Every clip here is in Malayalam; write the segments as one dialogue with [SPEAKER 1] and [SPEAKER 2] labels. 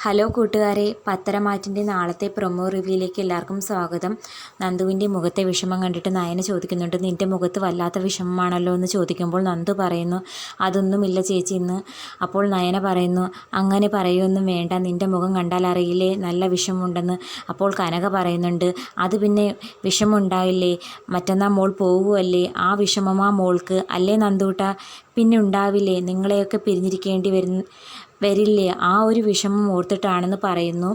[SPEAKER 1] ഹലോ കൂട്ടുകാരെ, പത്തരമാറ്റിൻ്റെ നാളത്തെ പ്രൊമോ റിവ്യൂയിലേക്ക് എല്ലാവർക്കും സ്വാഗതം. നന്ദുവിൻ്റെ മുഖത്തെ വിഷമം കണ്ടിട്ട് നയന ചോദിക്കുന്നുണ്ട്, നിൻ്റെ മുഖത്ത് വല്ലാത്ത വിഷമമാണല്ലോ എന്ന് ചോദിക്കുമ്പോൾ നന്ദു പറയുന്നു, അതൊന്നുമില്ല ചേച്ചി ഇന്ന്. അപ്പോൾ നയന പറയുന്നു, അങ്ങനെ പറയുമൊന്നും വേണ്ട, നിൻ്റെ മുഖം കണ്ടാൽ അറിയില്ലേ നല്ല വിഷമമുണ്ടെന്ന്. അപ്പോൾ കനക പറയുന്നുണ്ട്, അത് പിന്നെ വിഷമമുണ്ടാവില്ലേ, മറ്റന്നാൾ മോൾ പോകുമല്ലേ, ആ വിഷമമാ മോൾക്ക് അല്ലേ നന്ദൂട്ട, പിന്നെ ഉണ്ടാവില്ലേ, നിങ്ങളെയൊക്കെ പിരിഞ്ഞിരിക്കേണ്ടി വരില്ലേ, ആ ഒരു വിഷമം ഓർത്തിട്ടാണെന്ന് പറയുന്നു.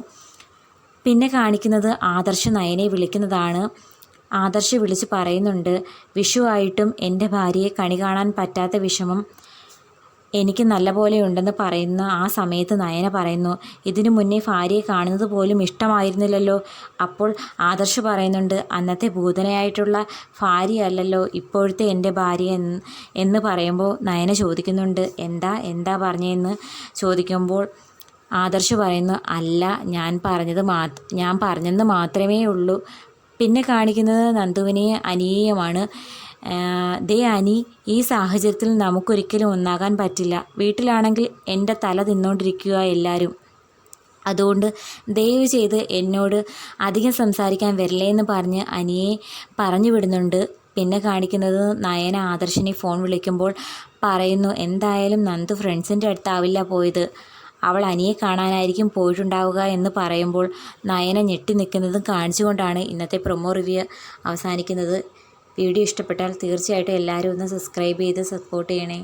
[SPEAKER 1] പിന്നെ കാണിക്കുന്നത് ആദർശ് നയനെ വിളിക്കുന്നതാണ്. ആദർശ് വിളിച്ച് പറയുന്നുണ്ട്, വിഷുവായിട്ടും എൻ്റെ ഭാര്യയെ കണി കാണാൻ പറ്റാത്ത വിഷമം എനിക്ക് നല്ലപോലെ ഉണ്ടെന്ന് പറയുന്ന ആ സമയത്ത് നയന പറയുന്നു, ഇതിനു മുന്നേ ഭാര്യയെ കാണുന്നത് പോലും ഇഷ്ടമായിരുന്നില്ലല്ലോ. അപ്പോൾ ആദർശ് പറയുന്നുണ്ട്, അന്നത്തെ ഭൂതനയായിട്ടുള്ള ഭാര്യയല്ലല്ലോ ഇപ്പോഴത്തെ എൻ്റെ ഭാര്യ എന്ന് പറയുമ്പോൾ നയന ചോദിക്കുന്നുണ്ട്, എന്താ പറഞ്ഞതെന്ന് ചോദിക്കുമ്പോൾ ആദർശ് പറയുന്നു, അല്ല ഞാൻ പറഞ്ഞെന്ന് മാത്രമേ ഉള്ളൂ. പിന്നെ കാണിക്കുന്നത് നന്ദുവിനെ അനിയെയുമാണ്. ദേ അനി, ഈ സാഹചര്യത്തിൽ നമുക്കൊരിക്കലും ഒന്നാകാൻ പറ്റില്ല. വീട്ടിലാണെങ്കിൽ എൻ്റെ തല തിന്നുകൊണ്ടിരിക്കുക എല്ലാവരും, അതുകൊണ്ട് ദയവ് ചെയ്ത് എന്നോട് അധികം സംസാരിക്കാൻ വരില്ലേ എന്ന് പറഞ്ഞ് അനിയെ പറഞ്ഞു വിടുന്നുണ്ട്. പിന്നെ കാണിക്കുന്നത് നയന ആദർശിനെ ഫോൺ വിളിക്കുമ്പോൾ പറയുന്നു, എന്തായാലും നന്ദു ഫ്രണ്ട്സിൻ്റെ അടുത്താവില്ല പോയത്, അവൾ അനിയെ കാണാനായിരിക്കും പോയിട്ടുണ്ടാവുക എന്ന് പറയുമ്പോൾ നയന ഞെട്ടി നിൽക്കുന്നതും കാണിച്ചുകൊണ്ടാണ് ഇന്നത്തെ പ്രൊമോ റിവ്യൂ അവസാനിക്കുന്നത്. വീഡിയോ ഇഷ്ടപ്പെട്ടാൽ തീർച്ചയായിട്ടും എല്ലാവരും ഒന്ന് സബ്സ്ക്രൈബ് ചെയ്ത് സപ്പോർട്ട് ചെയ്യണേ.